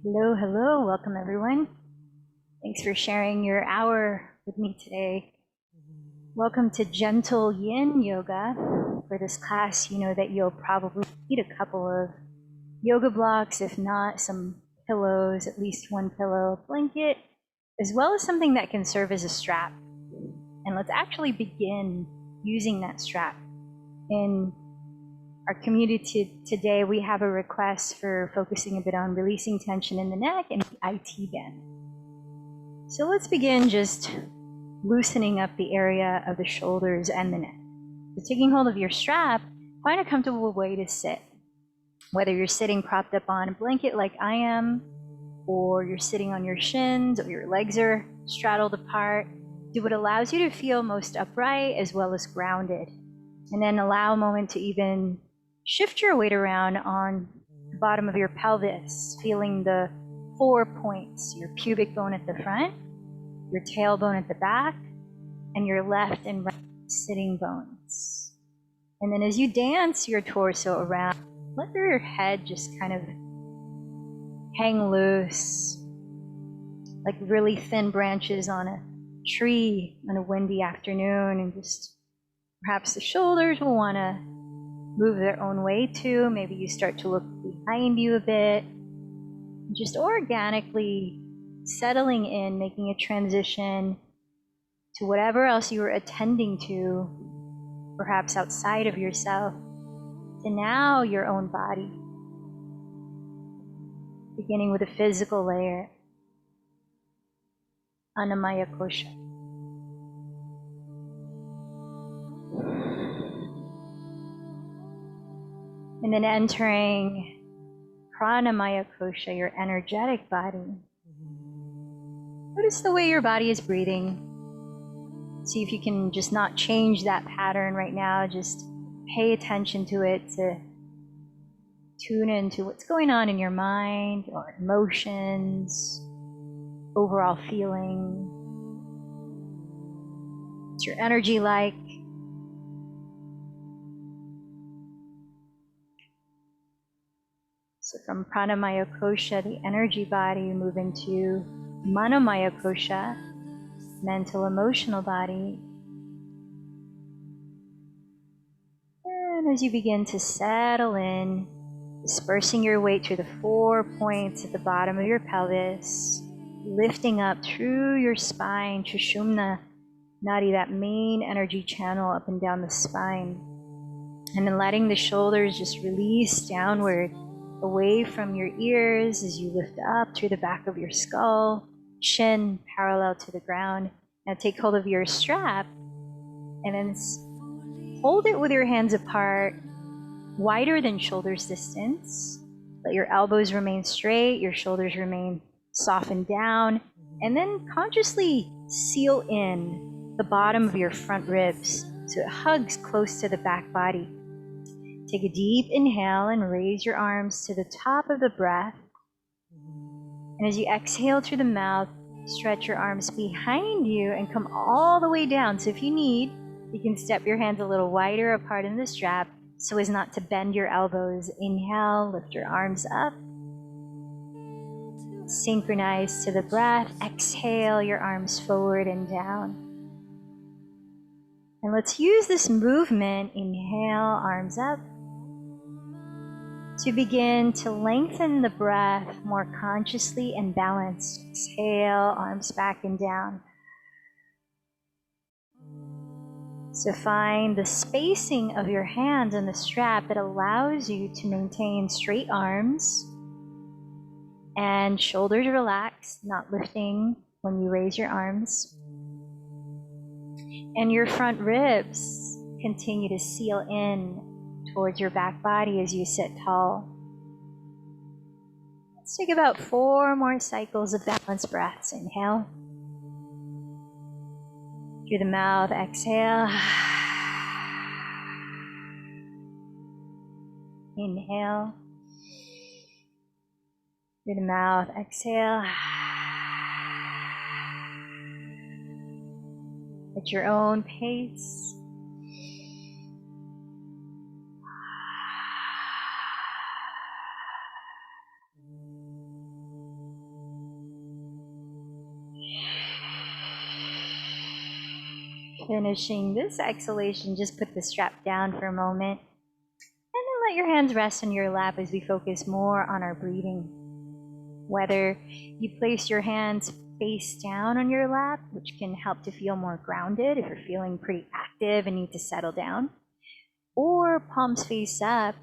Hello, hello, welcome everyone. Thanks for sharing your hour with me today. Welcome to Gentle Yin Yoga. For this class, you know that you'll probably need a couple of yoga blocks, if not some pillows, at least one pillow, blanket, as well as something that can serve as a strap. And let's actually begin using that strap. In our community today, we have a request for focusing a bit on releasing tension in the neck and the IT band. So let's begin just loosening up the area of the shoulders and the neck. So taking hold of your strap, find a comfortable way to sit. Whether you're sitting propped up on a blanket like I am, or you're sitting on your shins, or your legs are straddled apart, do what allows you to feel most upright as well as grounded. And then allow a moment to even shift your weight around on the bottom of your pelvis, feeling the 4 points, your pubic bone at the front, your tailbone at the back, and your left and right sitting bones. And then as you dance your torso around, let your head just kind of hang loose, like really thin branches on a tree on a windy afternoon, and just perhaps the shoulders will want to move their own way too. Maybe you start to look behind you a bit. Just organically settling in, making a transition to whatever else you were attending to, perhaps outside of yourself, to now your own body. Beginning with a physical layer, Annamaya Kosha. And then entering Pranamaya Kosha, your energetic body. Notice the way your body is breathing. See if you can just not change that pattern right now. Just pay attention to it, to tune into what's going on in your mind or emotions, overall feeling. What's your energy like? So from Pranamaya Kosha, the energy body, you move into Manomaya Kosha, mental emotional body. And as you begin to settle in, dispersing your weight through the 4 points at the bottom of your pelvis, lifting up through your spine, Sushumna Nadi, that main energy channel up and down the spine. And then letting the shoulders just release downward, away from your ears as you lift up through the back of your skull, chin parallel to the ground. Now take hold of your strap and then hold it with your hands apart, wider than shoulders distance. Let your elbows remain straight, your shoulders remain softened down, and then consciously seal in the bottom of your front ribs so it hugs close to the back body. Take a deep inhale and raise your arms to the top of the breath. And as you exhale through the mouth, stretch your arms behind you and come all the way down. So if you need, you can step your hands a little wider apart in the strap so as not to bend your elbows. Inhale, lift your arms up. Synchronize to the breath. Exhale your arms forward and down. And let's use this movement, inhale, arms up, to begin to lengthen the breath more consciously and balanced. Exhale, arms back and down. So find the spacing of your hands on the strap that allows you to maintain straight arms and shoulders relaxed, not lifting when you raise your arms. And your front ribs continue to seal in towards your back body as you sit tall. Let's take about 4 more cycles of balanced breaths. Inhale. Through the mouth, exhale. Inhale. Through the mouth, exhale. At your own pace. Finishing this exhalation, just put the strap down for a moment. And then let your hands rest on your lap as we focus more on our breathing. Whether you place your hands face down on your lap, which can help to feel more grounded if you're feeling pretty active and need to settle down, or palms face up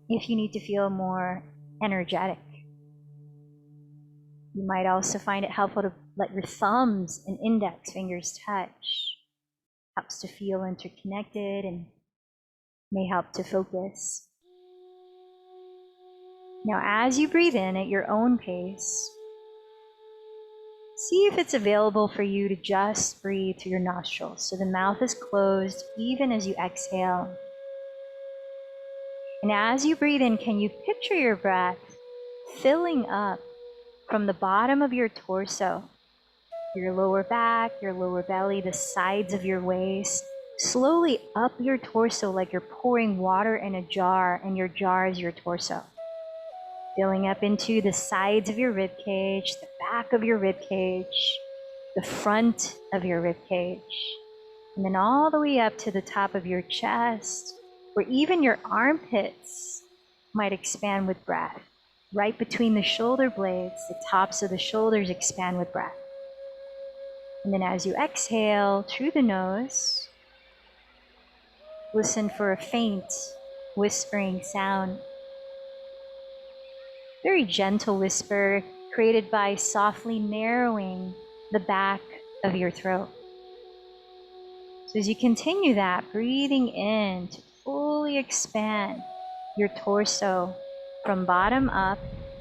if you need to feel more energetic. You might also find it helpful to let your thumbs and index fingers touch. Helps to feel interconnected and may help to focus. Now, as you breathe in at your own pace, see if it's available for you to just breathe through your nostrils. So the mouth is closed even as you exhale. And as you breathe in, can you picture your breath filling up from the bottom of your torso, your lower back, your lower belly, the sides of your waist, slowly up your torso like you're pouring water in a jar, and your jar is your torso. Filling up into the sides of your rib cage, the back of your rib cage, the front of your rib cage, and then all the way up to the top of your chest, where even your armpits might expand with breath. Right between the shoulder blades, the tops of the shoulders expand with breath. And then as you exhale through the nose, listen for a faint whispering sound. Very gentle whisper created by softly narrowing the back of your throat. So as you continue that, breathing in to fully expand your torso from bottom up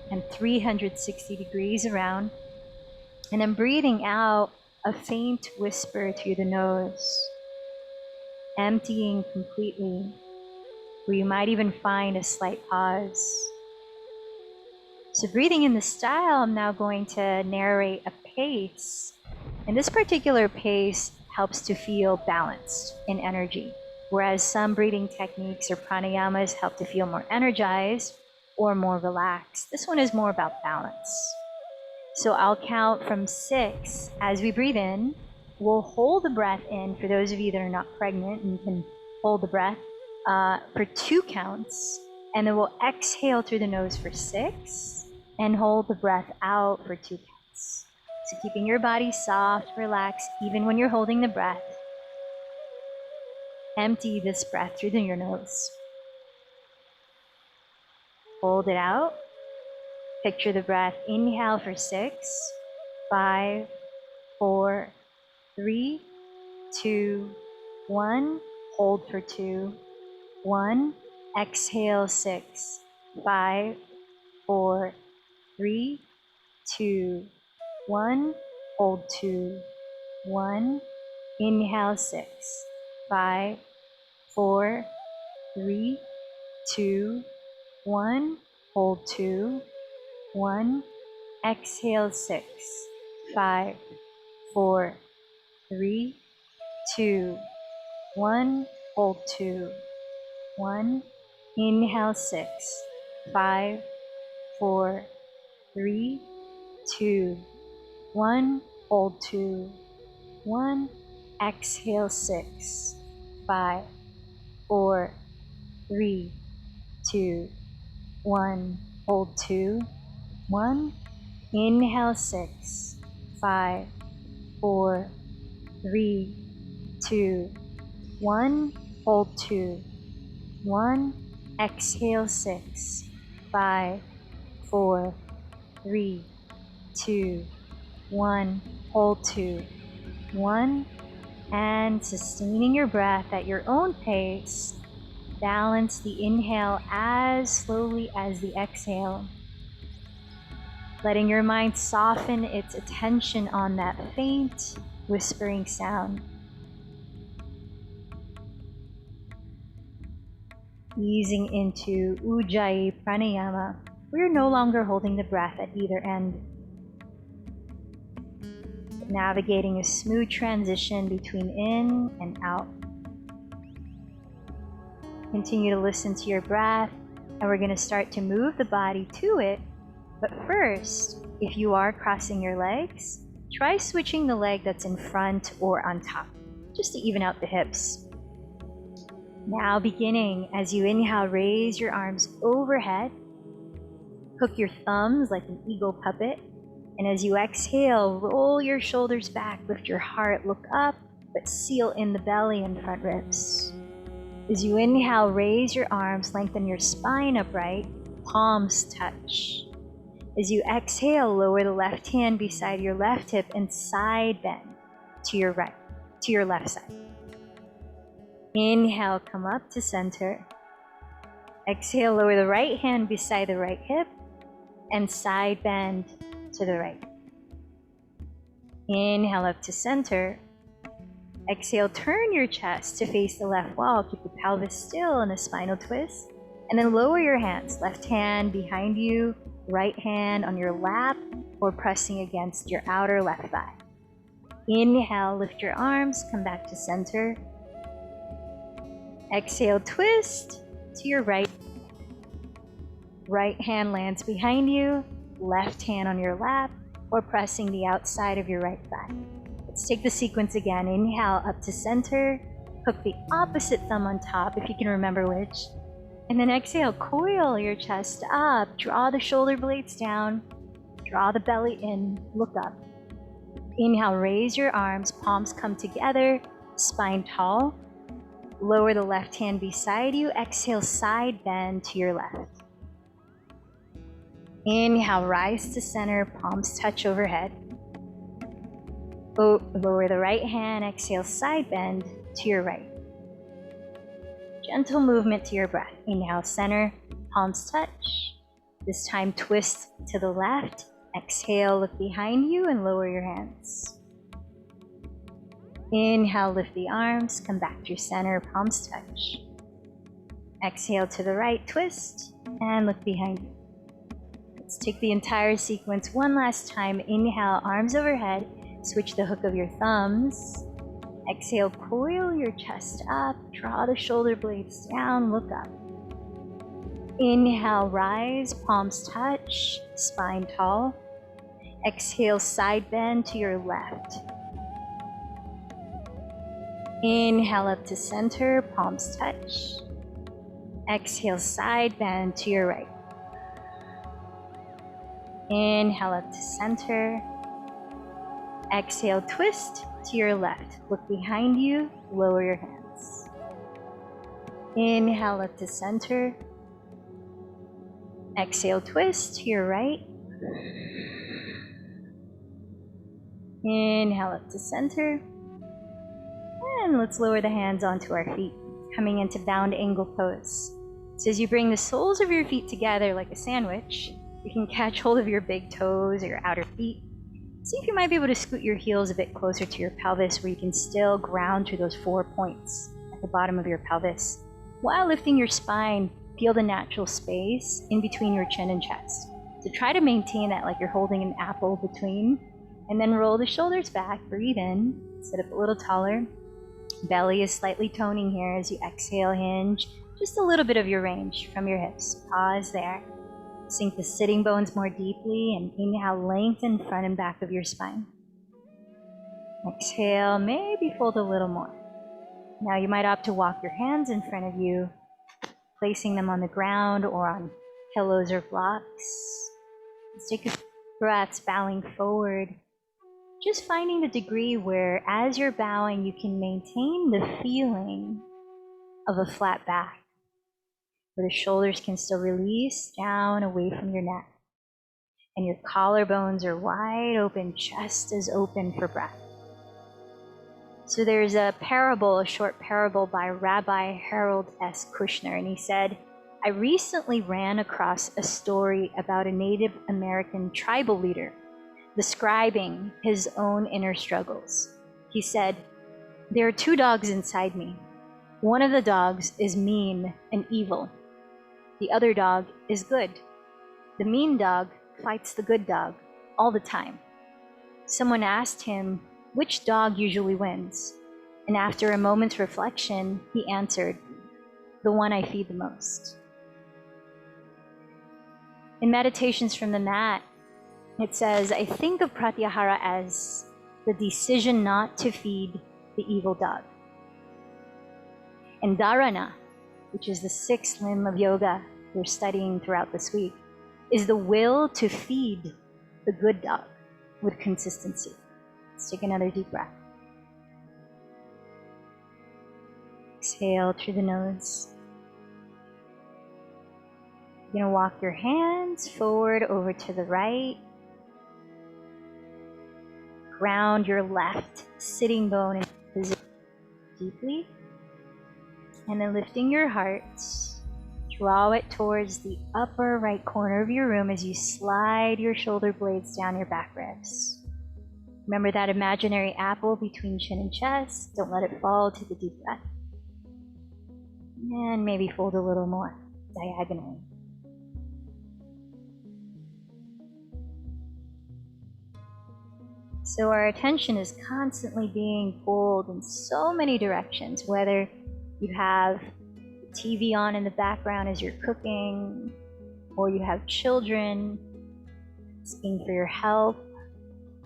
and 360 degrees around, and then breathing out a faint whisper through the nose, emptying completely, where you might even find a slight pause. So breathing in the style, I'm now going to narrate a pace. And this particular pace helps to feel balanced in energy, whereas some breathing techniques or pranayamas help to feel more energized or more relaxed. This one is more about balance. So I'll count from 6 as we breathe in. We'll hold the breath in. For those of you that are not pregnant, you can hold the breath for 2 counts. And then we'll exhale through the nose for 6 and hold the breath out for 2 counts. So keeping your body soft, relaxed, even when you're holding the breath. Empty this breath through your nose. Hold it out. Picture the breath. Inhale for 6, 5, 4, 3, 2, 1. Hold for 2, 1. Exhale 6, 5, 4, 3, 2, 1. Hold 2, 1. Inhale 6, 5, 4, 3, 2, 1. Hold 2, 1. Exhale 6, 5, 4, 3, 2, 1. Hold 2, 1. Inhale 6, 5, 4, 3, 2, 1. Hold 2, 1. Exhale 6, 5, 4, 3, 2, 1. Hold 2, 1. Inhale 6, 5, 4, 3, 2, 1. Hold 2, 1. Exhale 6, 5, 4, 3, 2, 1. Hold 2, 1. And sustaining your breath at your own pace, balance the inhale as slowly as the exhale. Letting your mind soften its attention on that faint whispering sound. Easing into Ujjayi Pranayama. We're no longer holding the breath at either end. Navigating a smooth transition between in and out. Continue to listen to your breath, and we're going to start to move the body to it. But first, if you are crossing your legs, try switching the leg that's in front or on top. just to even out the hips. Now beginning, as you inhale, raise your arms overhead, hook your thumbs like an eagle puppet, and as you exhale, roll your shoulders back, lift your heart, look up, but seal in the belly and front ribs. As you inhale, raise your arms, lengthen your spine upright, palms touch. As you exhale, lower the left hand beside your left hip and side bend to your right, to your left side. Inhale, come up to center. Exhale, lower the right hand beside the right hip and side bend to the right. Inhale up to center. Exhale, turn your chest to face the left wall. Keep the pelvis still in a spinal twist. And then lower your hands, left hand behind you, right hand on your lap or pressing against your outer left thigh. Inhale, lift your arms, come back to center. Exhale, twist to your right. Right hand lands behind you, left hand on your lap or pressing the outside of your right thigh. Let's take the sequence again. Inhale up to center, hook the opposite thumb on top if you can remember which. And then exhale, coil your chest up, draw the shoulder blades down, draw the belly in, look up. Inhale, raise your arms, palms come together, spine tall. Lower the left hand beside you, exhale, side bend to your left. Inhale, rise to center, palms touch overhead. Lower the right hand, exhale, side bend to your right. Gentle movement to your breath. Inhale, center, palms touch. This time twist to the left. Exhale, look behind you and lower your hands. Inhale, lift the arms, come back to your center, palms touch. Exhale to the right, twist, and look behind you. Let's take the entire sequence one last time. Inhale, arms overhead, switch the hook of your thumbs. Exhale, coil your chest up, draw the shoulder blades down, look up. Inhale, rise, palms touch, spine tall. Exhale, side bend to your left. Inhale up to center, palms touch. Exhale, side bend to your right. Inhale up to center. Exhale, twist to your left. Look behind you, lower your hands. Inhale up to center. Exhale, twist to your right. Inhale up to center. And let's lower the hands onto our feet, coming into bound angle pose. So as you bring the soles of your feet together like a sandwich, you can catch hold of your big toes or your outer feet. See if you might be able to scoot your heels a bit closer to your pelvis where you can still ground through those 4 points at the bottom of your pelvis. While lifting your spine, feel the natural space in between your chin and chest. So try to maintain that like you're holding an apple between, and then roll the shoulders back, breathe in, sit up a little taller. Belly is slightly toning here as you exhale, hinge just a little bit of your range from your hips. Pause there. Sink the sitting bones more deeply and inhale, lengthen front and back of your spine. Exhale, maybe fold a little more. Now you might opt to walk your hands in front of you, placing them on the ground or on pillows or blocks. Let's take a breaths, bowing forward. Just finding the degree where as you're bowing, you can maintain the feeling of a flat back, where the shoulders can still release down away from your neck. And your collarbones are wide open, chest is open for breath. So there's a short parable by Rabbi Harold S. Kushner, and he said, I recently ran across a story about a Native American tribal leader describing his own inner struggles. He said, there are 2 dogs inside me. One of the dogs is mean and evil. The other dog is good. The mean dog fights the good dog all the time. Someone asked him which dog usually wins, and after a moment's reflection, he answered, the one I feed the most. In Meditations from the Mat, it says, I think of pratyahara as the decision not to feed the evil dog. And dharana, which is the sixth limb of yoga we're studying throughout this week, is the will to feed the good dog with consistency. Let's take another deep breath. Exhale through the nose. You're going to walk your hands forward over to the right. Ground your left sitting bone into position deeply. And then lifting your heart, draw it towards the upper right corner of your room as you slide your shoulder blades down your back ribs. Remember that imaginary apple between chin and chest. Don't let it fall. Take a deep breath. And maybe fold a little more diagonally. So our attention is constantly being pulled in so many directions, whether you have the TV on in the background as you're cooking, or you have children asking for your help,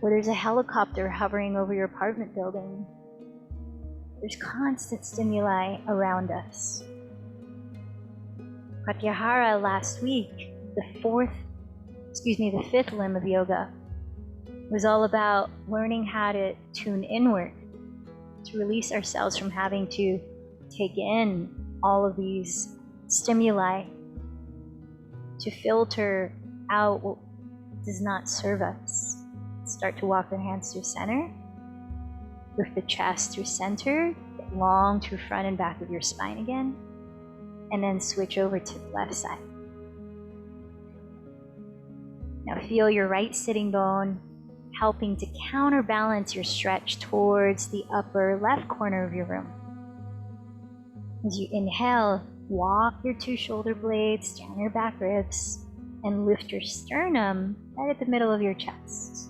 or there's a helicopter hovering over your apartment building. There's constant stimuli around us. Pratyahara last week, the fifth limb of yoga, was all about learning how to tune inward, to release ourselves from having to take in all of these stimuli, to filter out what does not serve us. Start to walk the hands through center, lift the chest through center, get long through front and back of your spine again, and then switch over to the left side. Now feel your right sitting bone helping to counterbalance your stretch towards the upper left corner of your room. As you inhale, walk your two shoulder blades down your back ribs and lift your sternum right at the middle of your chest.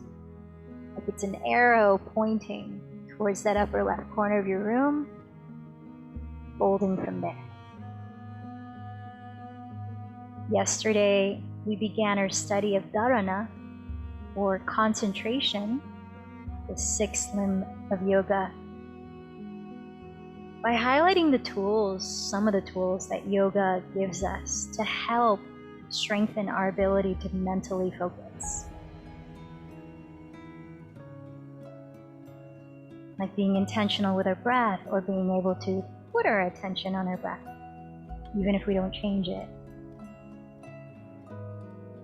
Like it's an arrow pointing towards that upper left corner of your room, folding from there. Yesterday, we began our study of dharana, or concentration, the sixth limb of yoga, by highlighting the tools, some of the tools that yoga gives us to help strengthen our ability to mentally focus. Like being intentional with our breath, or being able to put our attention on our breath, even if we don't change it.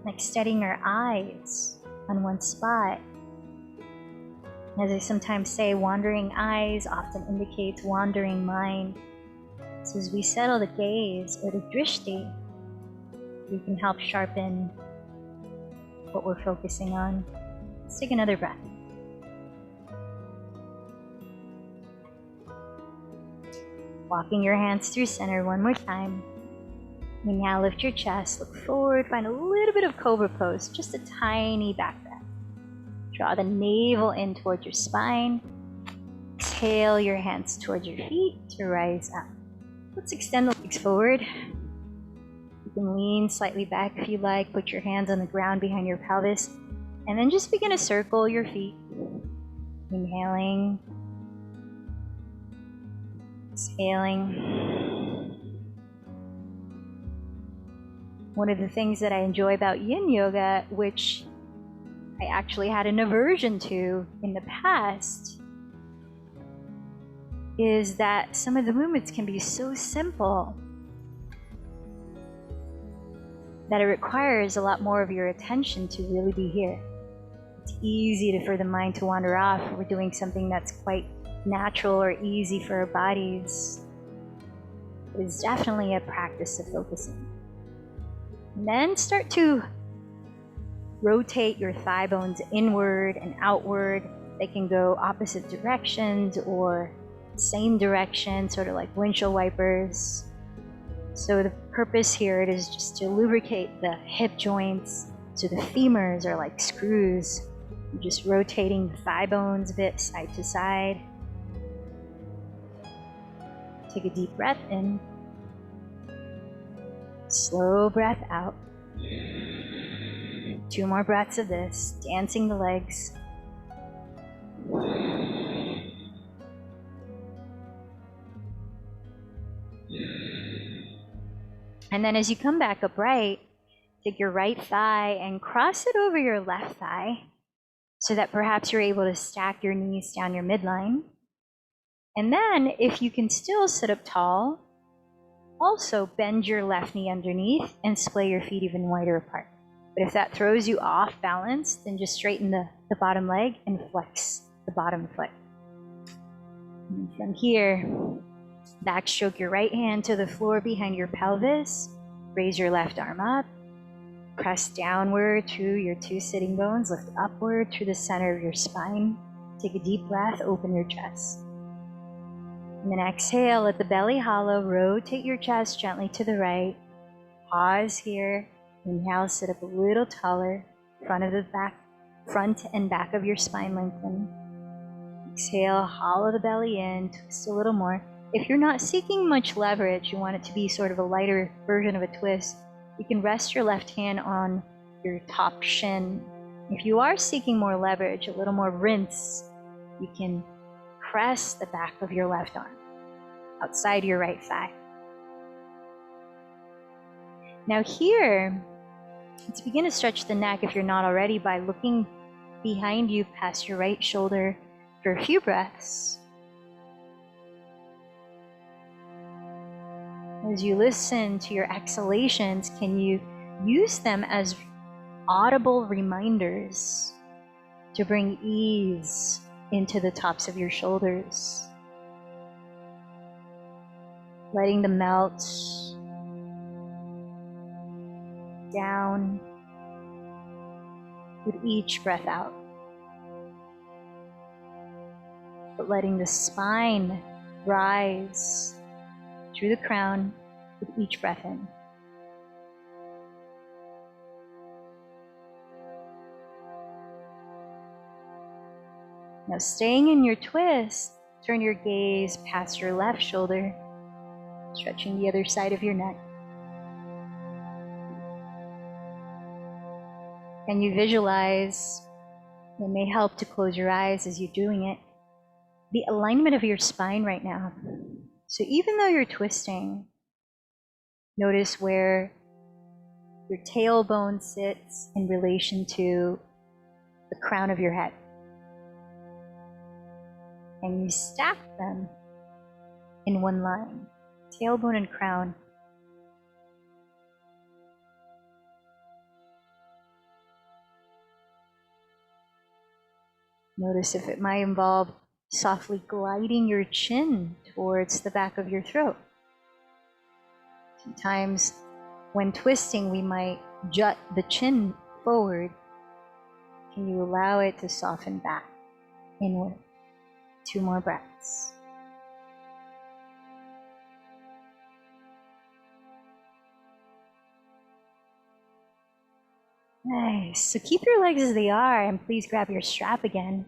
Like steadying our eyes on one spot. As I sometimes say, wandering eyes often indicates wandering mind. So as we settle the gaze, or the drishti, we can help sharpen what we're focusing on. Let's take another breath. Walking your hands through center one more time. And now lift your chest, look forward, find a little bit of cobra pose, just a tiny back breath. Draw the navel in towards your spine. Exhale your hands towards your feet to rise up. Let's extend the legs forward. You can lean slightly back if you like, put your hands on the ground behind your pelvis, and then just begin to circle your feet. Inhaling. Exhaling. One of the things that I enjoy about yin yoga, which I actually had an aversion to in the past, is that some of the movements can be so simple that it requires a lot more of your attention to really be here. It's easy for the mind to wander off if we're doing something that's quite natural or easy for our bodies. It's definitely a practice of focusing. And then start to rotate your thigh bones inward and outward. They can go opposite directions or same direction, sort of like windshield wipers. So the purpose here is just to lubricate the hip joints, so the femurs are like screws. You're just rotating the thigh bones a bit side to side. Take a deep breath in. Slow breath out. 2 more breaths of this, dancing the legs. And then as you come back upright, take your right thigh and cross it over your left thigh so that perhaps you're able to stack your knees down your midline. And then if you can still sit up tall, also bend your left knee underneath and splay your feet even wider apart. But if that throws you off balance, then just straighten the bottom leg and flex the bottom foot. And from here, backstroke your right hand to the floor behind your pelvis, raise your left arm up, press downward through your two sitting bones, lift upward through the center of your spine. Take a deep breath, open your chest. And then exhale, let the belly hollow, rotate your chest gently to the right. Pause here. Inhale, sit up a little taller, front and back of your spine lengthen. Exhale, hollow the belly in, twist a little more. If you're not seeking much leverage, you want it to be sort of a lighter version of a twist, you can rest your left hand on your top shin. If you are seeking more leverage, a little more rinse, you can press the back of your left arm outside your right thigh. Now here, let's begin to stretch the neck, if you're not already, by looking behind you past your right shoulder for a few breaths. As you listen to your exhalations, can you use them as audible reminders to bring ease into the tops of your shoulders, letting them melt down with each breath out, but letting the spine rise through the crown with each breath in. Now, staying in your twist, turn your gaze past your left shoulder, stretching the other side of your neck. Can you visualize, it may help to close your eyes as you're doing it, the alignment of your spine right now. So even though you're twisting, notice where your tailbone sits in relation to the crown of your head. And you stack them in one line, tailbone and crown. Notice if it might involve softly gliding your chin towards the back of your throat. Sometimes when twisting, we might jut the chin forward. Can you allow it to soften back inward? 2 more breaths. Nice. So keep your legs as they are, and please grab your strap again.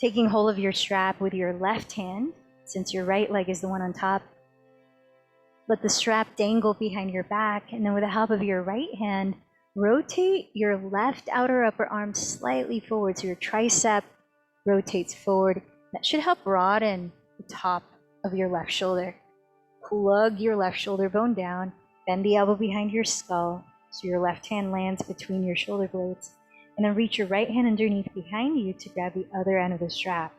Taking hold of your strap with your left hand, since your right leg is the one on top, let the strap dangle behind your back, and then with the help of your right hand, rotate your left outer upper arm slightly forward so your tricep rotates forward. That should help broaden the top of your left shoulder. Plug your left shoulder bone down, bend the elbow behind your skull so your left hand lands between your shoulder blades, and then reach your right hand underneath behind you to grab the other end of the strap.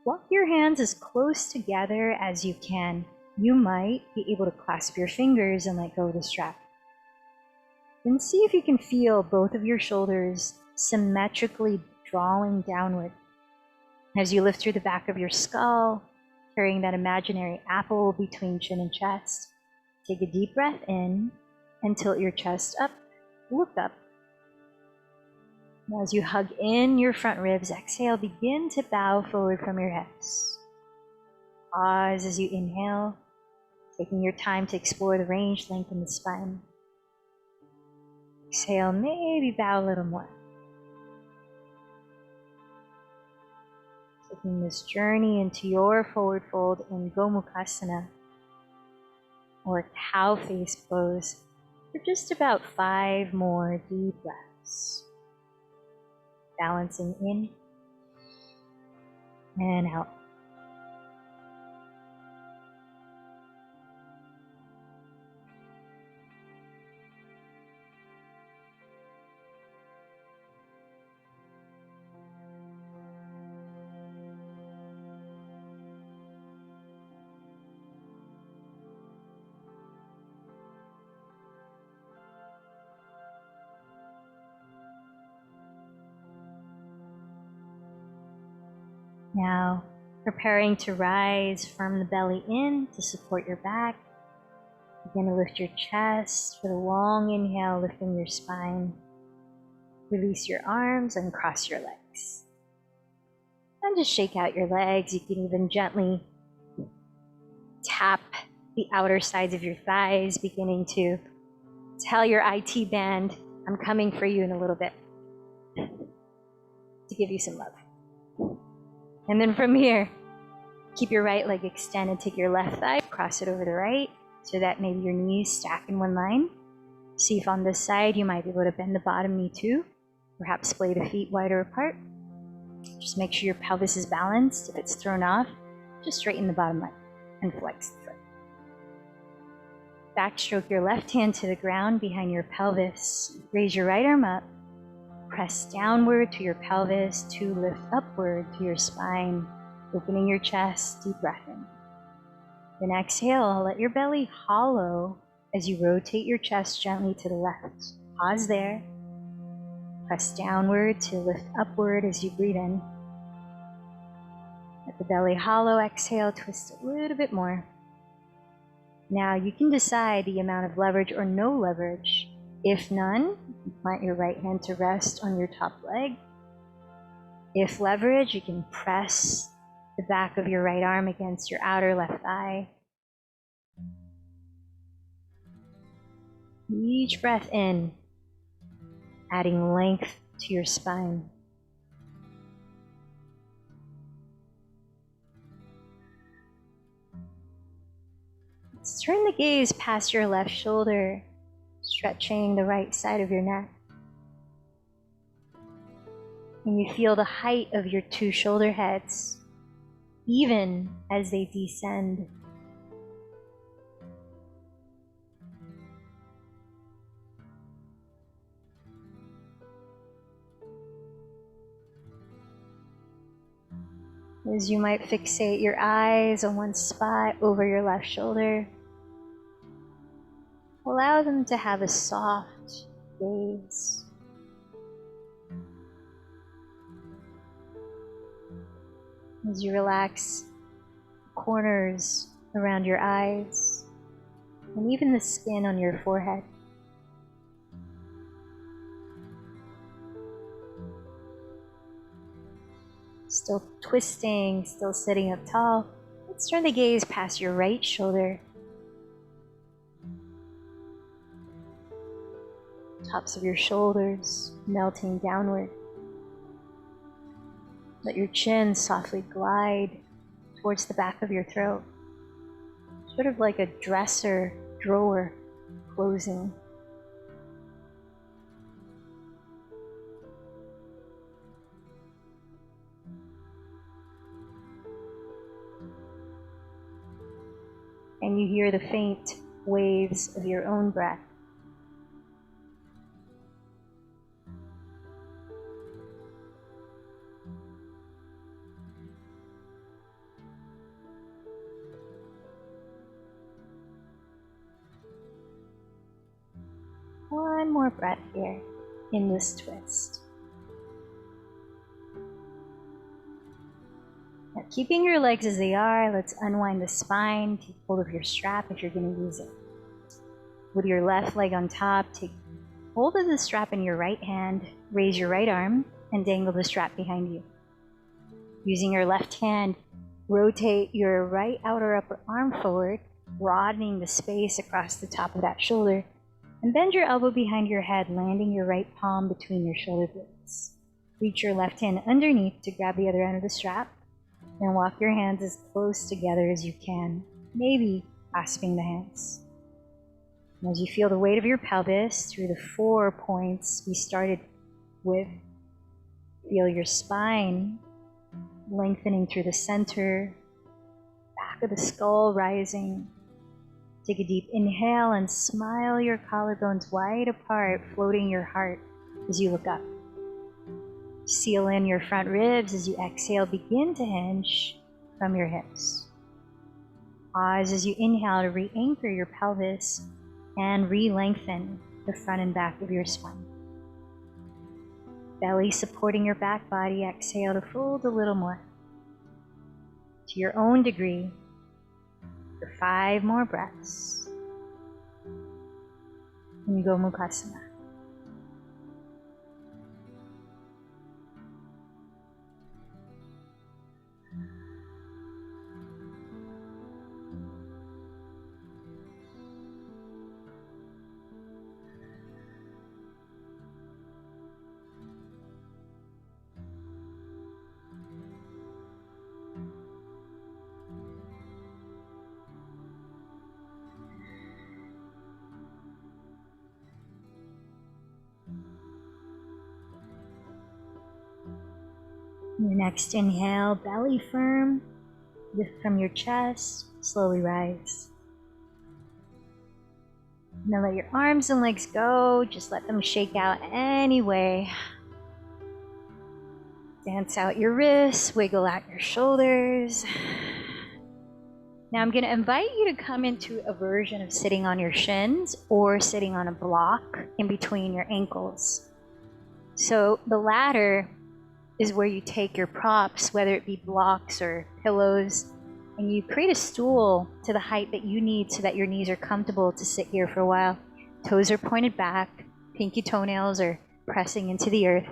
Walk your hands as close together as you can. You might be able to clasp your fingers and let go of the strap. Then see if you can feel both of your shoulders symmetrically drawing downward. As you lift through the back of your skull, carrying that imaginary apple between chin and chest, take a deep breath in and tilt your chest up, look up. Now as you hug in your front ribs, exhale, begin to bow forward from your hips. Pause as you inhale, taking your time to explore the range, lengthen the spine. Exhale, maybe bow a little more. Taking this journey into your forward fold in Gomukhasana, or cow face pose, for just about 5 more deep breaths. Balancing in and out. Now, preparing to rise from the belly in to support your back. Begin to lift your chest with a long inhale, lifting your spine. Release your arms and cross your legs. And just shake out your legs. You can even gently tap the outer sides of your thighs, beginning to tell your IT band, I'm coming for you in a little bit, to give you some love. And then from here, keep your right leg extended, take your left thigh, cross it over the right, so that maybe your knees stack in one line. See if on this side you might be able to bend the bottom knee too, perhaps splay the feet wider apart. Just make sure your pelvis is balanced. If it's thrown off, just straighten the bottom leg and flex the foot. Backstroke your left hand to the ground behind your pelvis. Raise your right arm up. Press downward to your pelvis to lift upward to your spine, opening your chest, deep breath in. Then exhale, let your belly hollow as you rotate your chest gently to the left. Pause there. Press downward to lift upward as you breathe in. Let the belly hollow, exhale, twist a little bit more. Now you can decide the amount of leverage or no leverage. If none, you plant your right hand to rest on your top leg. If leverage, you can press the back of your right arm against your outer left thigh. Each breath in, adding length to your spine. Let's turn the gaze past your left shoulder, stretching the right side of your neck. And you feel the height of your two shoulder heads, even as they descend. As you might fixate your eyes on one spot over your left shoulder, allow them to have a soft gaze. As you relax corners around your eyes and even the skin on your forehead. Still twisting, still sitting up tall. Let's turn the gaze past your right shoulder. Tops of your shoulders melting downward. Let your chin softly glide towards the back of your throat, sort of like a dresser drawer closing. And you hear the faint waves of your own breath. One more breath here in this twist. Now, keeping your legs as they are, let's unwind the spine, take hold of your strap if you're going to use it. With your left leg on top, take hold of the strap in your right hand, raise your right arm, and dangle the strap behind you. Using your left hand, rotate your right outer upper arm forward, broadening the space across the top of that shoulder, and bend your elbow behind your head, landing your right palm between your shoulder blades. Reach your left hand underneath to grab the other end of the strap, and walk your hands as close together as you can, maybe clasping the hands. And as you feel the weight of your pelvis through the 4 points we started with, feel your spine lengthening through the center, back of the skull rising. Take a deep inhale and smile your collarbones wide apart, floating your heart as you look up. Seal in your front ribs as you exhale, begin to hinge from your hips. Pause as you inhale to re-anchor your pelvis and re-lengthen the front and back of your spine. Belly supporting your back body, exhale to fold a little more. to your own degree for 5 more breaths. And go Mukhasana. Your next inhale, belly firm, lift from your chest, slowly rise. Now let your arms and legs go, just let them shake out anyway. Dance out your wrists, wiggle out your shoulders. Now I'm going to invite you to come into a version of sitting on your shins or sitting on a block in between your ankles. So the latter is where you take your props, whether it be blocks or pillows, and you create a stool to the height that you need so that your knees are comfortable to sit here for a while. Toes are pointed back, pinky toenails are pressing into the earth,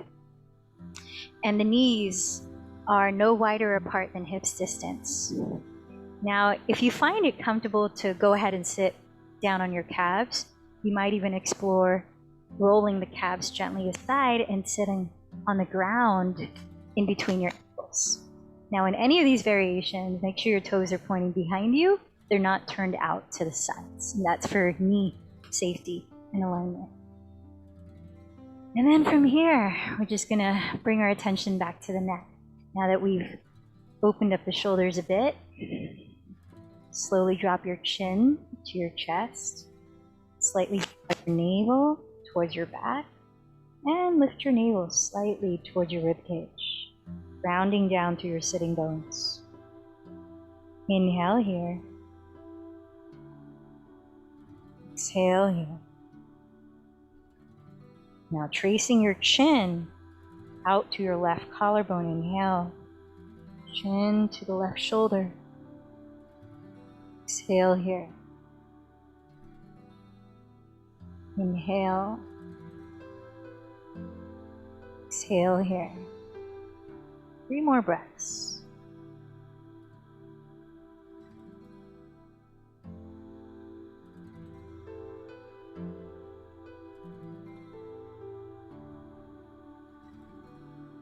and the knees are no wider apart than hips distance. Now, if you find it comfortable to go ahead and sit down on your calves, you might even explore rolling the calves gently aside and sitting on the ground in between your ankles. Now, in any of these variations, make sure your toes are pointing behind you. They're not turned out to the sides. And that's for knee safety and alignment. And then from here, we're just going to bring our attention back to the neck. Now that we've opened up the shoulders a bit, slowly drop your chin to your chest. Slightly drop your navel towards your back. And lift your navel slightly towards your ribcage, rounding down through your sitting bones. Inhale here. Exhale here. Now tracing your chin out to your left collarbone. Inhale. Chin to the left shoulder. Exhale here. Inhale. Exhale here. 3 more breaths.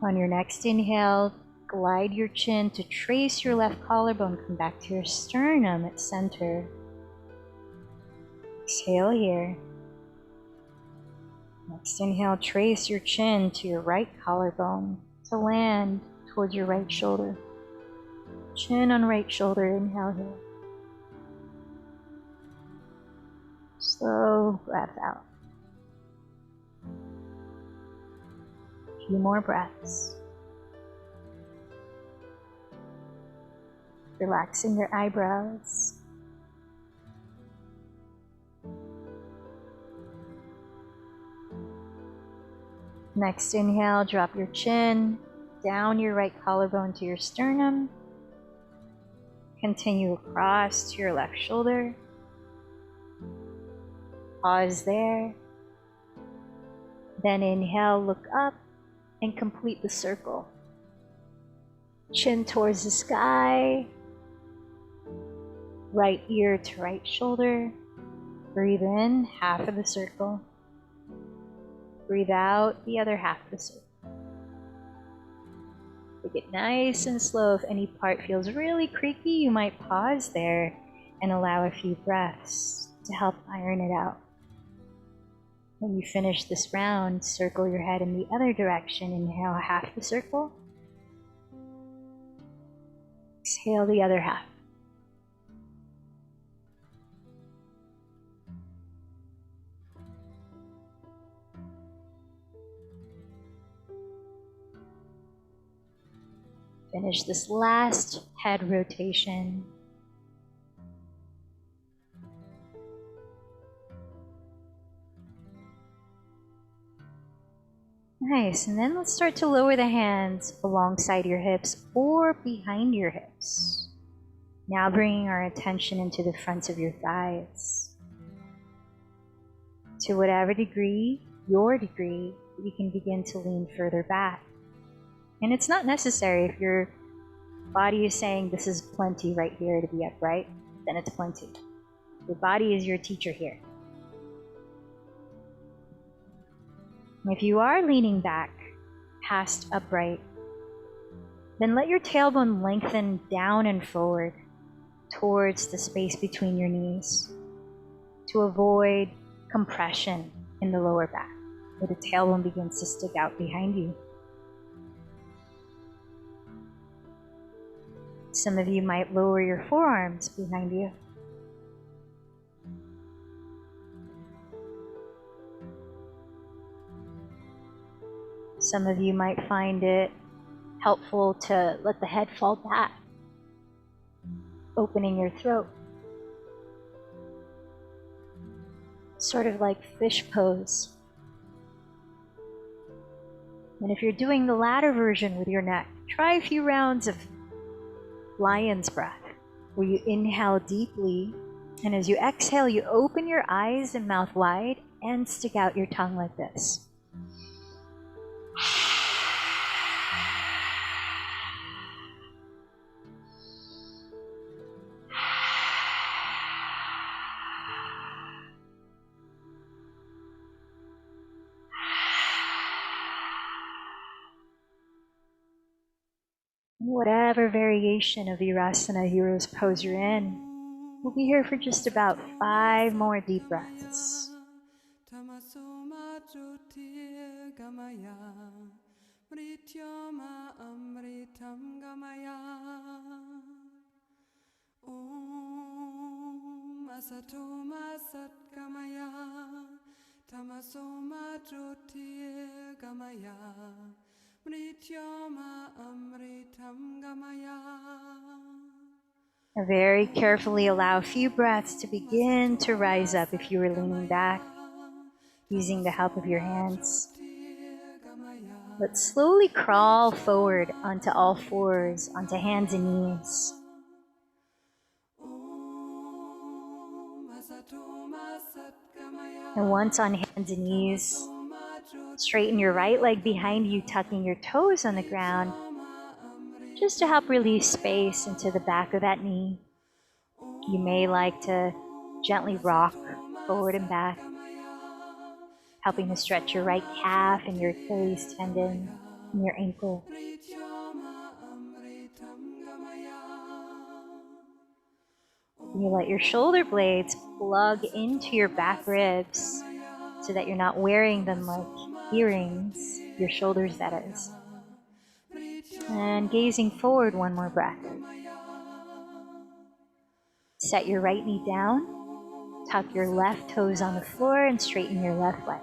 On your next inhale, glide your chin to trace your left collarbone. Come back to your sternum at center. Exhale here. Next inhale, trace your chin to your right collarbone to land towards your right shoulder. Chin on right shoulder, inhale here. Slow breath out. A few more breaths. Relaxing your eyebrows. Next inhale, drop your chin down your right collarbone to your sternum. Continue across to your left shoulder. Pause there. Then inhale, look up and complete the circle. Chin towards the sky. Right ear to right shoulder. Breathe in, half of the circle. Breathe out the other half of the circle. Take it nice and slow. If any part feels really creaky, you might pause there and allow a few breaths to help iron it out. When you finish this round, circle your head in the other direction. Inhale half the circle. Exhale the other half. Finish this last head rotation. Nice, and then let's start to lower the hands alongside your hips or behind your hips. Now bringing our attention into the fronts of your thighs. To whatever degree, your degree, you can begin to lean further back. And it's not necessary. If your body is saying this is plenty right here to be upright, then it's plenty. Your body is your teacher here. If you are leaning back past upright, then let your tailbone lengthen down and forward towards the space between your knees to avoid compression in the lower back, where the tailbone begins to stick out behind you. Some of you might lower your forearms behind you. Some of you might find it helpful to let the head fall back, opening your throat. Sort of like fish pose. And if you're doing the latter version with your neck, try a few rounds of lion's breath, where you inhale deeply, and as you exhale, you open your eyes and mouth wide and stick out your tongue like this. Whatever variation of Virasana hero's pose you're in, we'll be here for just about 5 more deep breaths. Very carefully allow a few breaths to begin to rise up if you were leaning back, using the help of your hands. But slowly crawl forward onto all fours, onto hands and knees. And once on hands and knees, straighten your right leg behind you, tucking your toes on the ground, just to help release space into the back of that knee. You may like to gently rock forward and back, helping to stretch your right calf and your Achilles tendon and your ankle. You let your shoulder blades plug into your back ribs so that you're not wearing them like earrings, your shoulders that is. And gazing forward, one more breath. Set your right knee down, tuck your left toes on the floor, and straighten your left leg.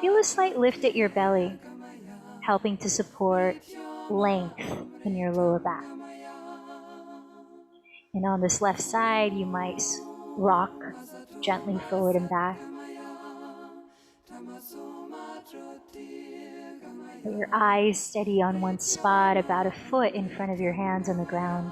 Feel a slight lift at your belly, helping to support length in your lower back. And on this left side, you might rock gently forward and back. Let your eyes steady on one spot, about a foot in front of your hands on the ground.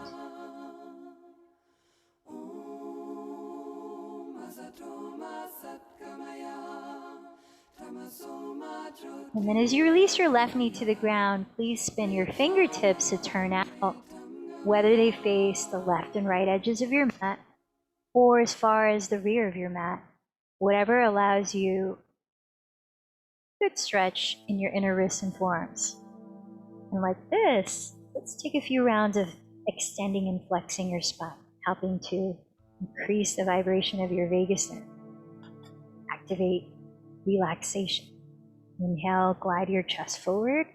And then as you release your left knee to the ground, please spin your fingertips to turn out, whether they face the left and right edges of your mat or as far as the rear of your mat, whatever allows you a good stretch in your inner wrists and forearms. And like this, let's take a few rounds of extending and flexing your spine, helping to increase the vibration of your vagus nerve, activate relaxation. Inhale, glide your chest forward,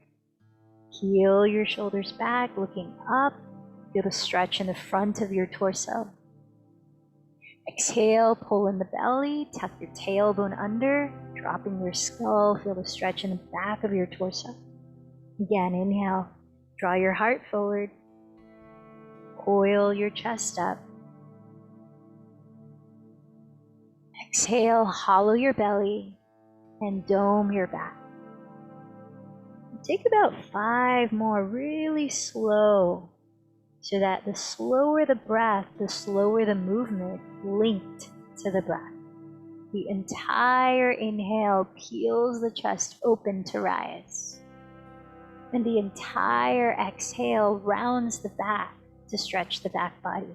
heel your shoulders back, looking up, feel the stretch in the front of your torso. Exhale, pull in the belly, tuck your tailbone under, dropping your skull, feel the stretch in the back of your torso. Again, inhale, draw your heart forward, coil your chest up. Exhale, hollow your belly, and dome your back. Take about 5 more really slow so that the slower the breath, the slower the movement linked to the breath. The entire inhale peels the chest open to rise. And the entire exhale rounds the back to stretch the back body.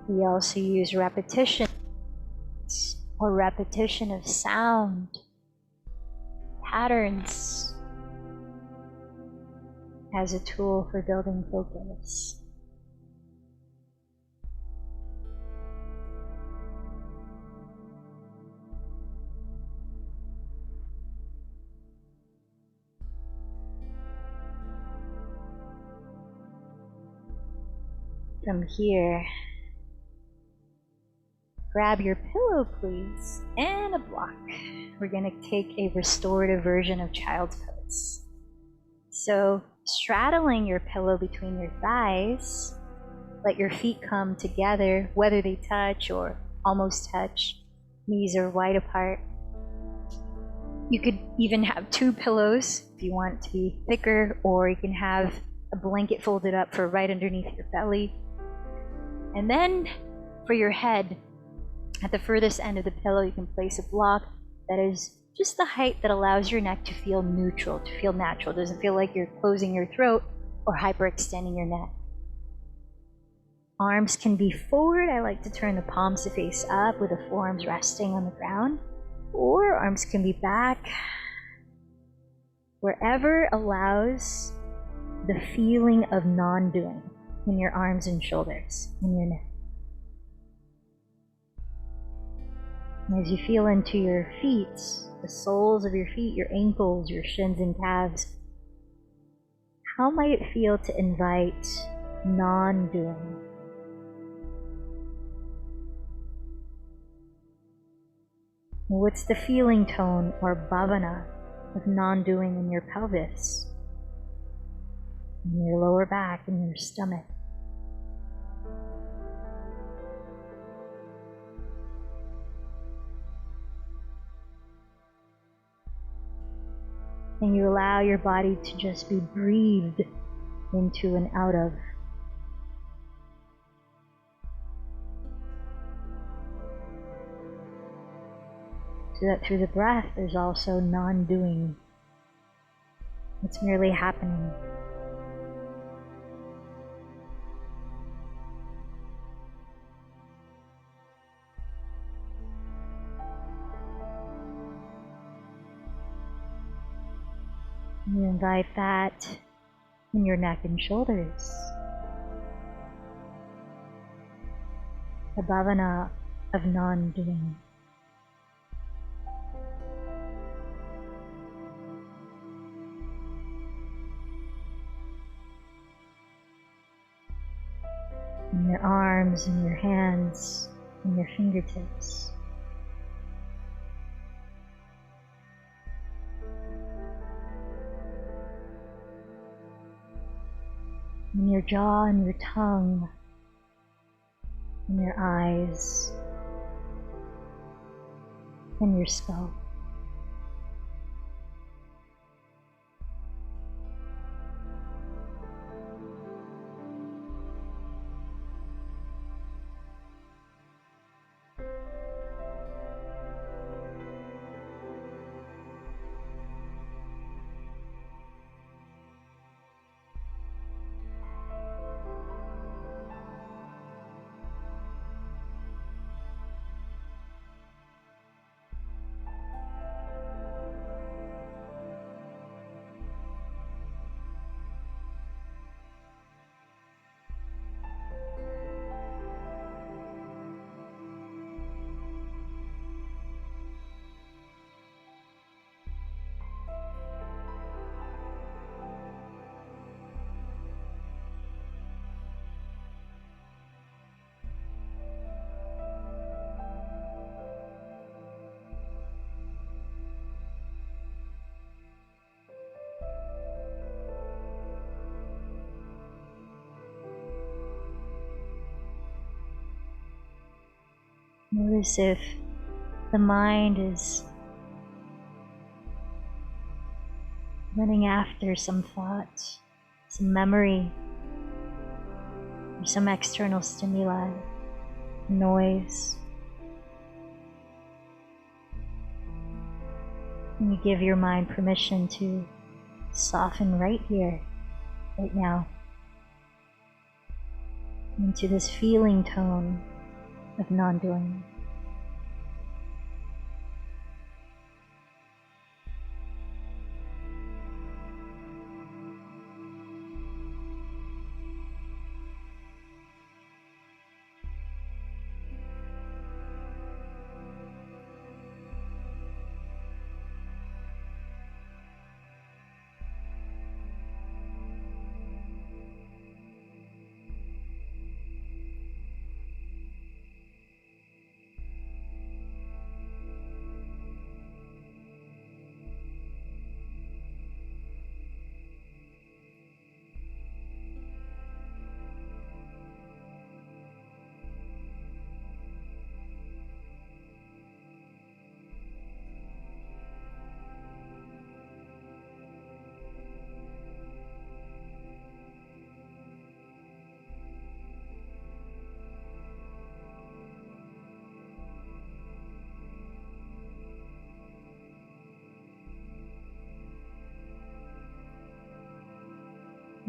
We also use repetition or repetition of sound, patterns, as a tool for building focus. From here, grab your pillow, please, and a block. We're going to take a restorative version of child's pose. So, straddling your pillow between your thighs, let your feet come together, whether they touch or almost touch. Knees are wide apart. You could even have two pillows if you want to be thicker, or you can have a blanket folded up for right underneath your belly. And then for your head, at the furthest end of the pillow, you can place a block that is just the height that allows your neck to feel neutral, to feel natural. It doesn't feel like you're closing your throat or hyperextending your neck. Arms can be forward. I like to turn the palms to face up with the forearms resting on the ground. Or arms can be back. Wherever allows the feeling of non-doing in your arms and shoulders, in your neck. As you feel into your feet, the soles of your feet, your ankles, your shins and calves, how might it feel to invite non-doing? What's the feeling tone or bhavana of non-doing in your pelvis, in your lower back, in your stomach? And you allow your body to just be breathed into and out of. So that through the breath, there's also non-doing. It's merely happening. You invite that in your neck and shoulders. The bhavana of non-doing. In your arms and your hands and your fingertips. In your jaw and your tongue, in your eyes, and your skull. Notice if the mind is running after some thought, some memory, or some external stimuli, noise. And you give your mind permission to soften right here, right now, into this feeling tone of non-doing.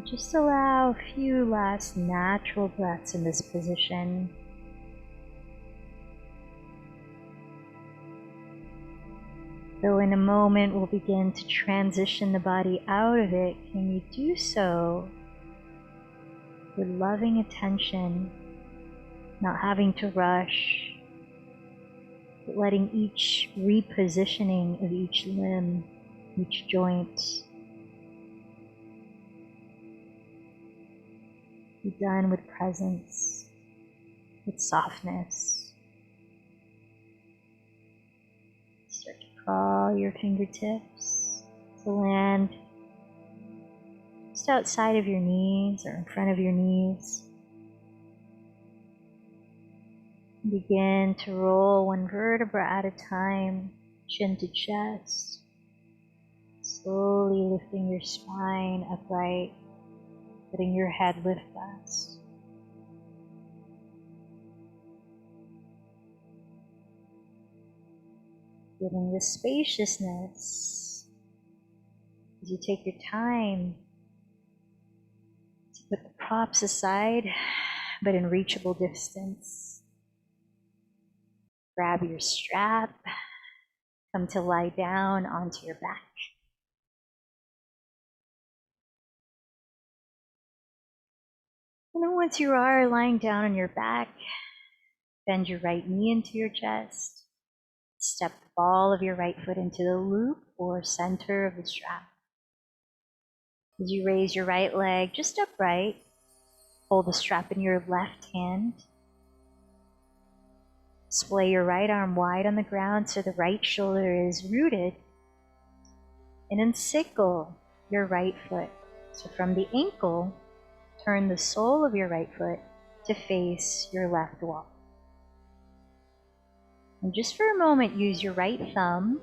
Just allow a few last natural breaths in this position. Though in a moment we'll begin to transition the body out of it, can you do so with loving attention, not having to rush, but letting each repositioning of each limb, each joint, be done with presence, with softness. Start to crawl your fingertips to land just outside of your knees or in front of your knees. Begin to roll one vertebra at a time, chin to chest, slowly lifting your spine upright, letting your head lift less. Giving this spaciousness as you take your time to put the props aside, but in reachable distance. Grab your strap, come to lie down onto your back. And then once you are lying down on your back, bend your right knee into your chest. Step the ball of your right foot into the loop or center of the strap. As you raise your right leg just upright, hold the strap in your left hand. Splay your right arm wide on the ground so the right shoulder is rooted. And encircle your right foot. So from the ankle, turn the sole of your right foot to face your left wall. And just for a moment, use your right thumb,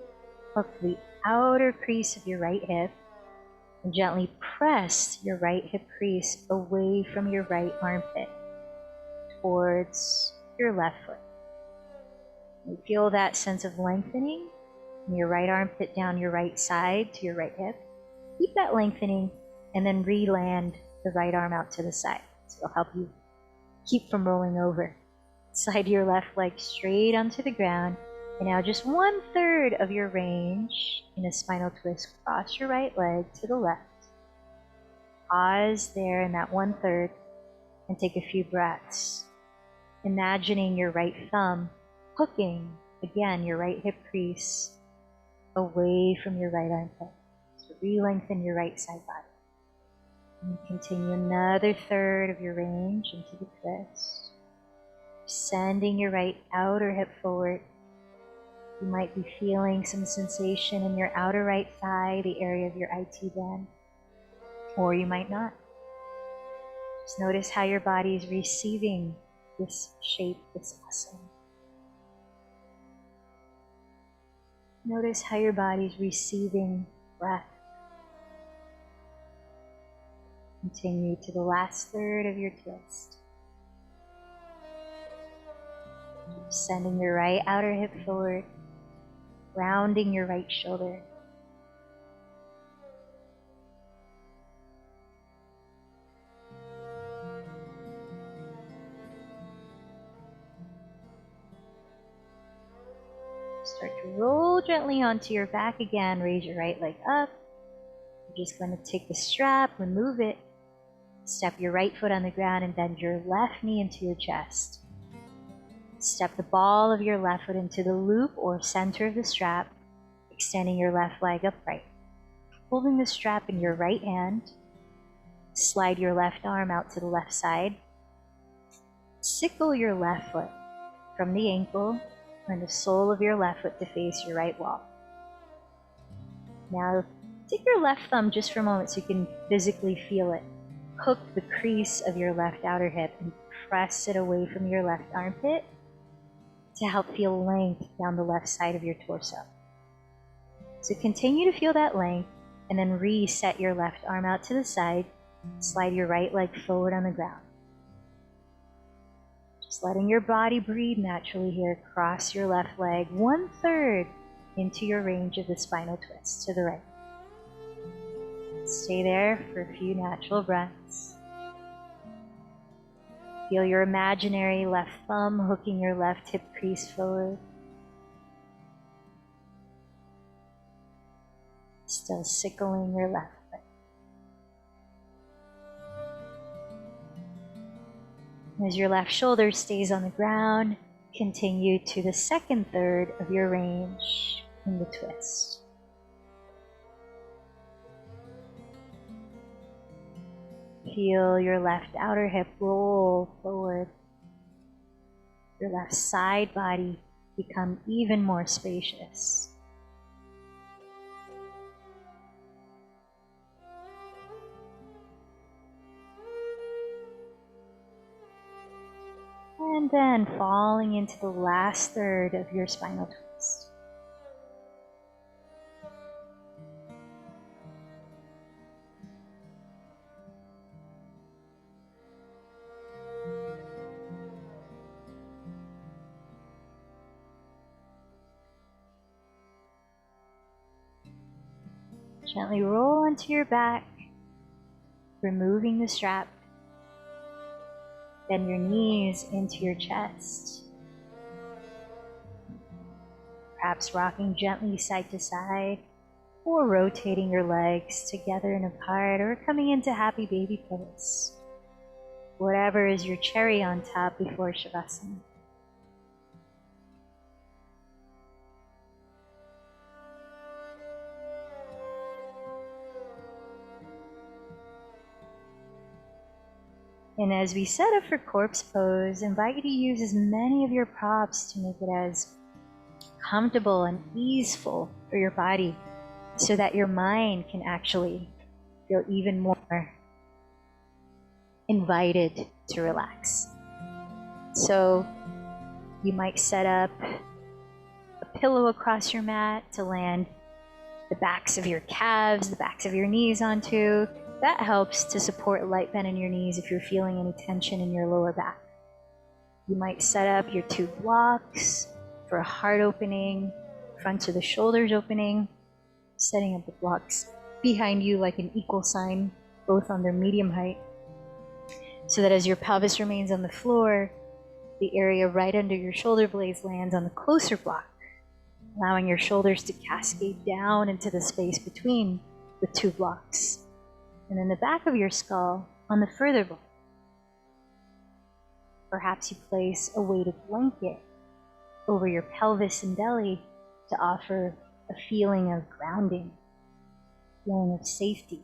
hook the outer crease of your right hip, and gently press your right hip crease away from your right armpit towards your left foot. You feel that sense of lengthening from your right armpit down your right side to your right hip. Keep that lengthening and then re-land the right arm out to the side. So it'll help you keep from rolling over. Slide your left leg straight onto the ground. And now just 1/3 of your range in a spinal twist. Cross your right leg to the left. Pause there in that 1/3 and take a few breaths. Imagining your right thumb hooking, again, your right hip crease away from your right armpit. So re-lengthen your right side body. And continue another 1/3 of your range into the twist. Sending your right outer hip forward. You might be feeling some sensation in your outer right thigh, the area of your IT band, or you might not. Just notice how your body is receiving this shape, this muscle. Notice how your body's receiving breath. Continue to the last third of your twist. Sending your right outer hip forward, rounding your right shoulder. Start to roll gently onto your back again. Raise your right leg up. You're just going to take the strap, remove it, step your right foot on the ground and bend your left knee into your chest. Step the ball of your left foot into the loop or center of the strap, extending your left leg upright. Holding the strap in your right hand, slide your left arm out to the left side. Sickle your left foot from the ankle and the sole of your left foot to face your right wall. Now, take your left thumb just for a moment so you can physically feel it. Hook the crease of your left outer hip and press it away from your left armpit to help feel length down the left side of your torso. So continue to feel that length and then reset your left arm out to the side. Slide your right leg forward on the ground. Just letting your body breathe naturally here. Cross your left leg 1/3 into your range of the spinal twist to the right. Stay there for a few natural breaths. Feel your imaginary left thumb hooking your left hip crease forward. Still sickling your left foot. As your left shoulder stays on the ground, continue to the second third of your range in the twist. Feel your left outer hip roll forward. Your left side body become even more spacious. And then falling into the last third of your spinal twist. Gently roll onto your back, removing the strap. Bend your knees into your chest. Perhaps rocking gently side to side, or rotating your legs together and apart, or coming into happy baby pose. Whatever is your cherry on top before Shavasana. And as we set up for corpse pose, invite you to use as many of your props to make it as comfortable and easeful for your body so that your mind can actually feel even more invited to relax. So you might set up a pillow across your mat to land the backs of your calves, the backs of your knees onto. That helps to support light bend in your knees if you're feeling any tension in your lower back. You might set up your 2 blocks for a heart opening, front of the shoulders opening, setting up the blocks behind you like an equal sign, both on their medium height, so that as your pelvis remains on the floor, the area right under your shoulder blades lands on the closer block, allowing your shoulders to cascade down into the space between the 2 blocks. And then the back of your skull on the further block. Perhaps you place a weighted blanket over your pelvis and belly to offer a feeling of grounding, a feeling of safety.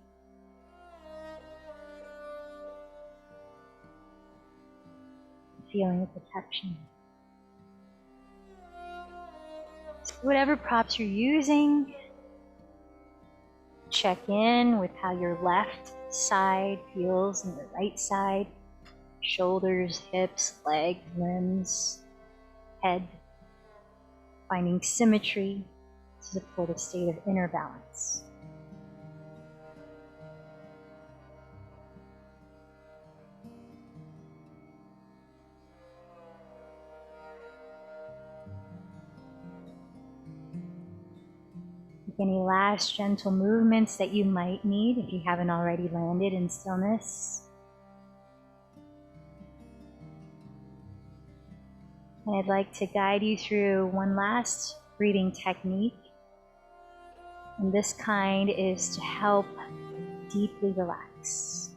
A feeling of protection. So whatever props you're using, check in with how your left side feels and the right side, shoulders, hips, legs, limbs, head, finding symmetry, to support a state of inner balance. Any last gentle movements that you might need if you haven't already landed in stillness. And I'd like to guide you through one last breathing technique. And this kind is to help deeply relax.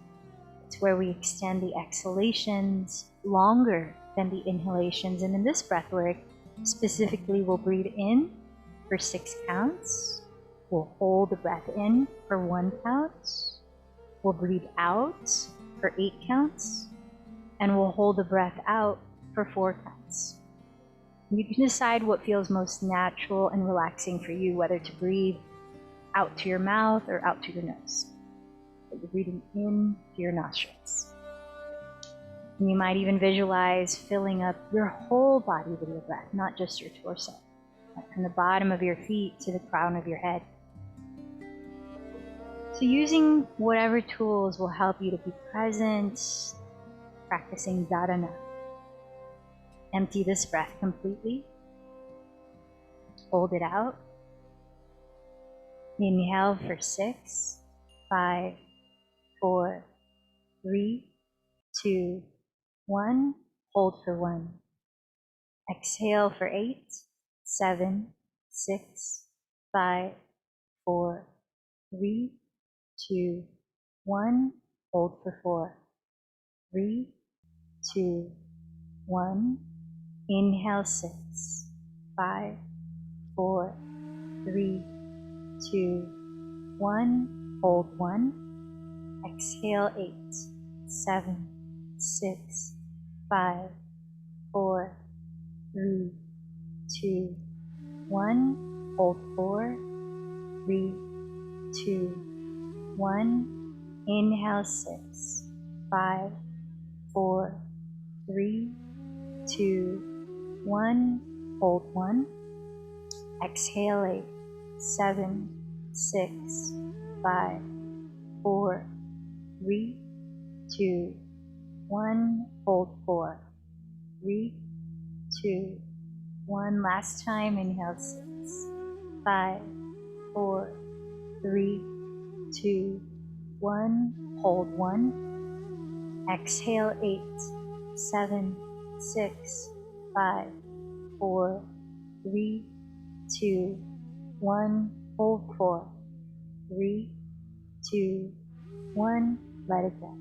It's where we extend the exhalations longer than the inhalations. And in this breath work, specifically, we'll breathe in for 6 counts. We'll hold the breath in for 1 count. We'll breathe out for 8 counts. And we'll hold the breath out for 4 counts. You can decide what feels most natural and relaxing for you, whether to breathe out to your mouth or out to your nose. But you're breathing in to your nostrils. And you might even visualize filling up your whole body with your breath, not just your torso, like from the bottom of your feet to the crown of your head. So using whatever tools will help you to be present, practicing dharana. Empty this breath completely. Hold it out. Inhale for 6, 5, 4, 3, 2, 1. Hold for 1. Exhale for 8, 7, 6, 5, 4, 3, 2, 1. Hold for 4, 3, 2, 1. Inhale 6, 5, 4, 3, 2, 1. Hold 1. Exhale 8, 7, 6, 5, 4, 3, 2, 1. Hold 4, 3, 2, 1. Inhale 6, 5, 4, 3, 2, 1. Hold 1. Exhale 8, 7, 6, 5, 4, 3, 2, 1. Hold 4, 3, 2, 1. Last time. Inhale 6, 5, 4, 3, 2, 1. Hold 1. Exhale 8, 7, 6, 5, 4, 3, 2, 1. Hold 4, 3, 2, 1. Let it go.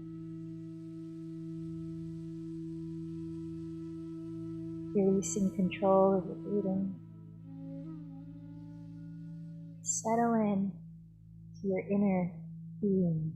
Releasing control of your breathing. Settle in to your inner being.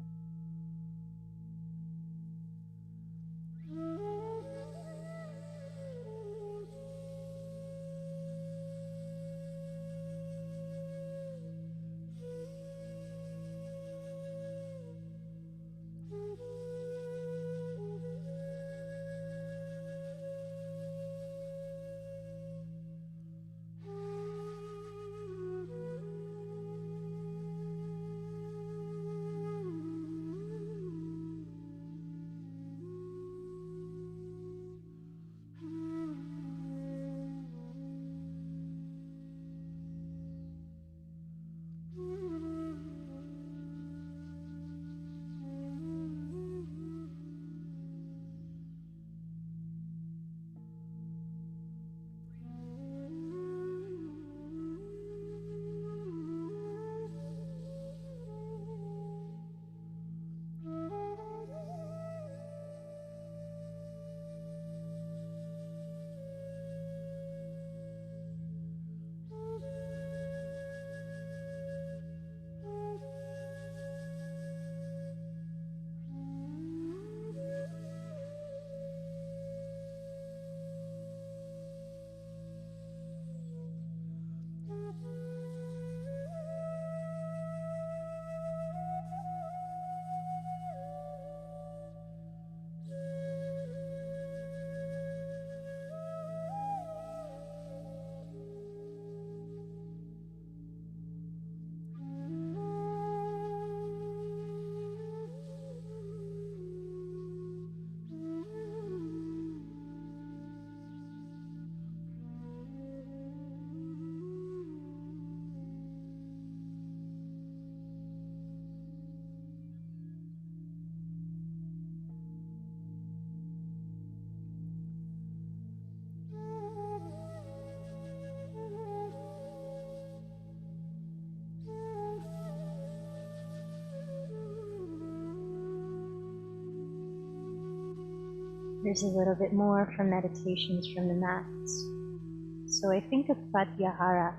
Here's a little bit more from Meditations from the Mats. So I think of pratyahara,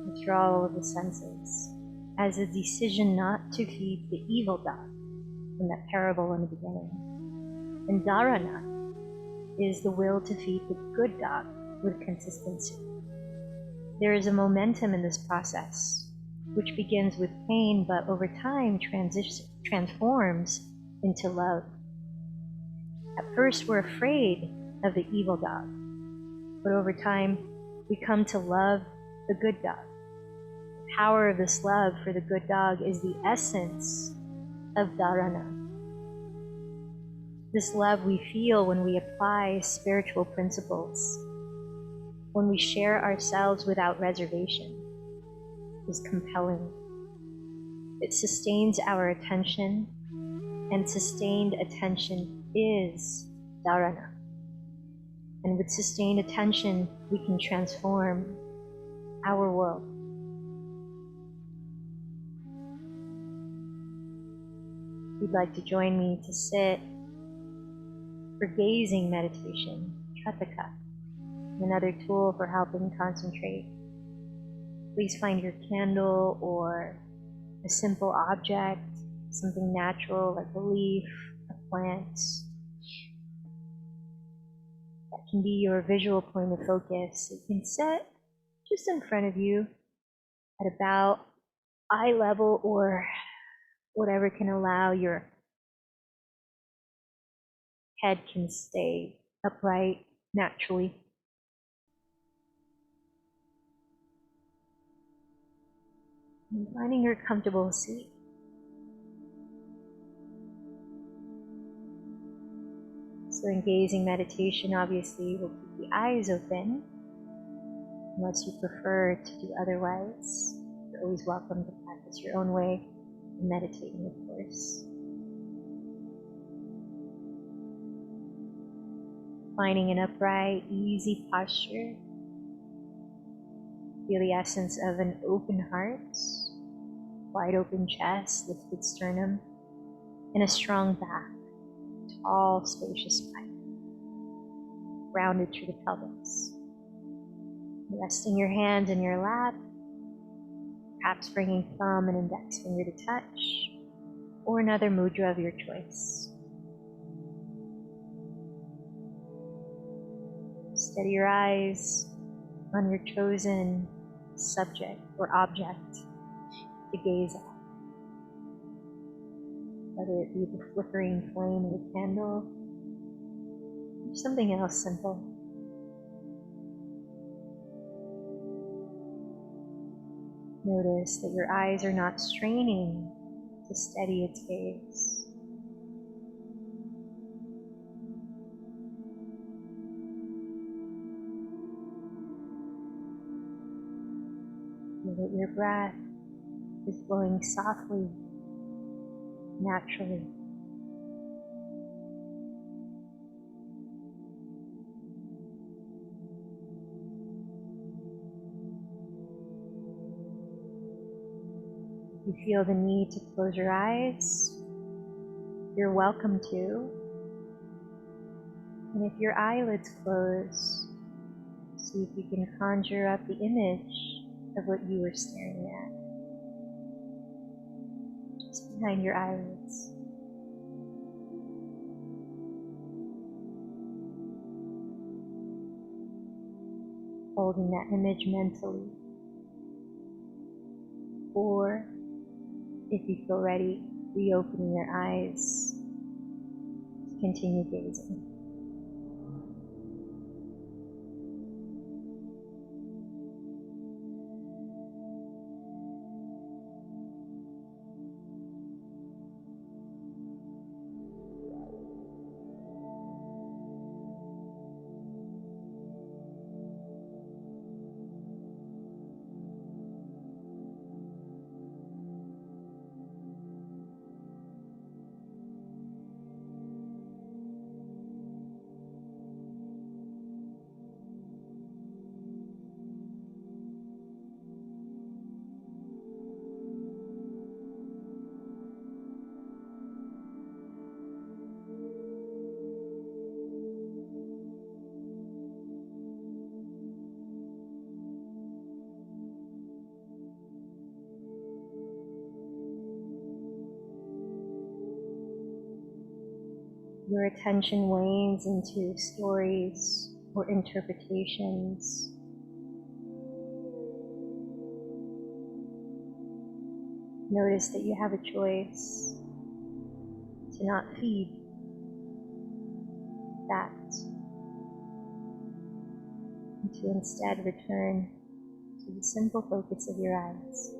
withdrawal of the senses, as a decision not to feed the evil dog from that parable in the beginning. And dharana is the will to feed the good dog with consistency. There is a momentum in this process, which begins with pain, but over time transforms into love. At first, we're afraid of the evil dog, but over time, we come to love the good dog. The power of this love for the good dog is the essence of dharana. This love we feel when we apply spiritual principles, when we share ourselves without reservation, is compelling. It sustains our attention, and sustained attention is dharana. And with sustained attention, we can transform our world. If you'd like to join me to sit for gazing meditation, Trataka, another tool for helping concentrate, please find your candle or a simple object, something natural like a leaf, a plant. That can be your visual point of focus. It can sit just in front of you at about eye level or whatever can allow your head can stay upright naturally. And finding your comfortable seat. So in gazing meditation, obviously, we'll keep the eyes open, unless you prefer to do otherwise. You're always welcome to practice your own way of meditating, of course. Finding an upright, easy posture. Feel the essence of an open heart, wide open chest, lifted sternum, and a strong back, tall, spacious spine, rounded through the pelvis. Resting your hands in your lap, perhaps bringing thumb and index finger to touch, or another mudra of your choice. Steady your eyes on your chosen subject or object to gaze at, whether it be the flickering flame of a candle or something else simple. Notice that your eyes are not straining to steady its gaze. Feel that your breath is flowing softly, naturally. If you feel the need to close your eyes, you're welcome to. And if your eyelids close, see if you can conjure up the image of what you were staring at, just behind your eyelids. Holding that image mentally. Or, if you feel ready, reopening your eyes to continue gazing. your attention wanes into stories or interpretations, notice that you have a choice to not feed that, and to instead return to the simple focus of your eyes.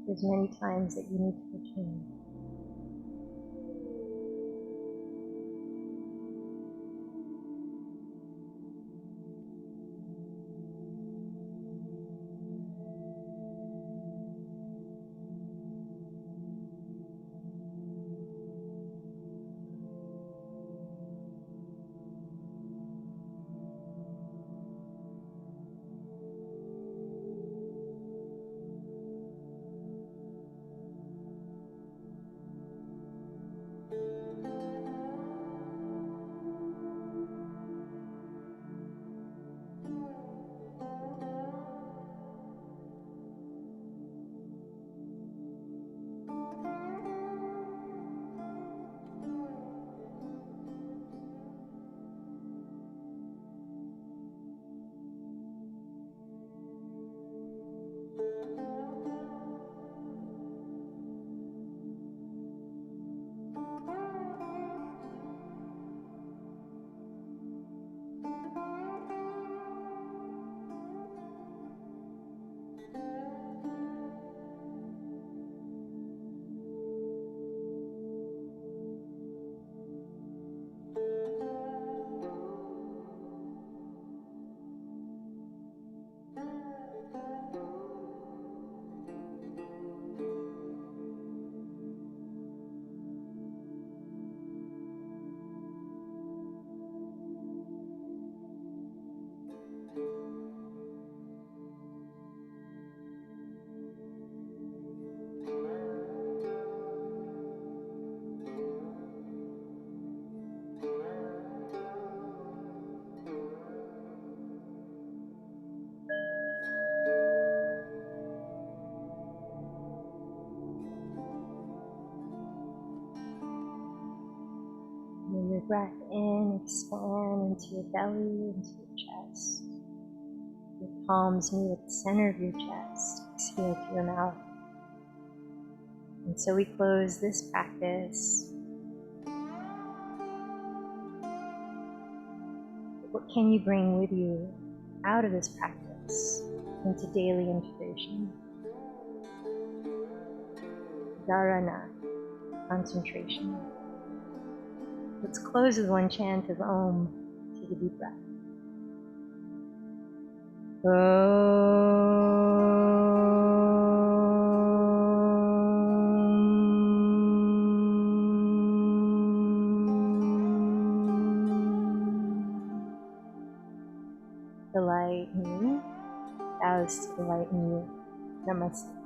There's many times that you need to return. When your breath in, expand into your belly, into your chest. Your palms meet at the center of your chest. Exhale to your mouth. And so we close this practice. What can you bring with you out of this practice into daily integration? Dharana, concentration. Let's close with one chant of Om. Take a deep breath. The light in you bows to the light in you. Namaste.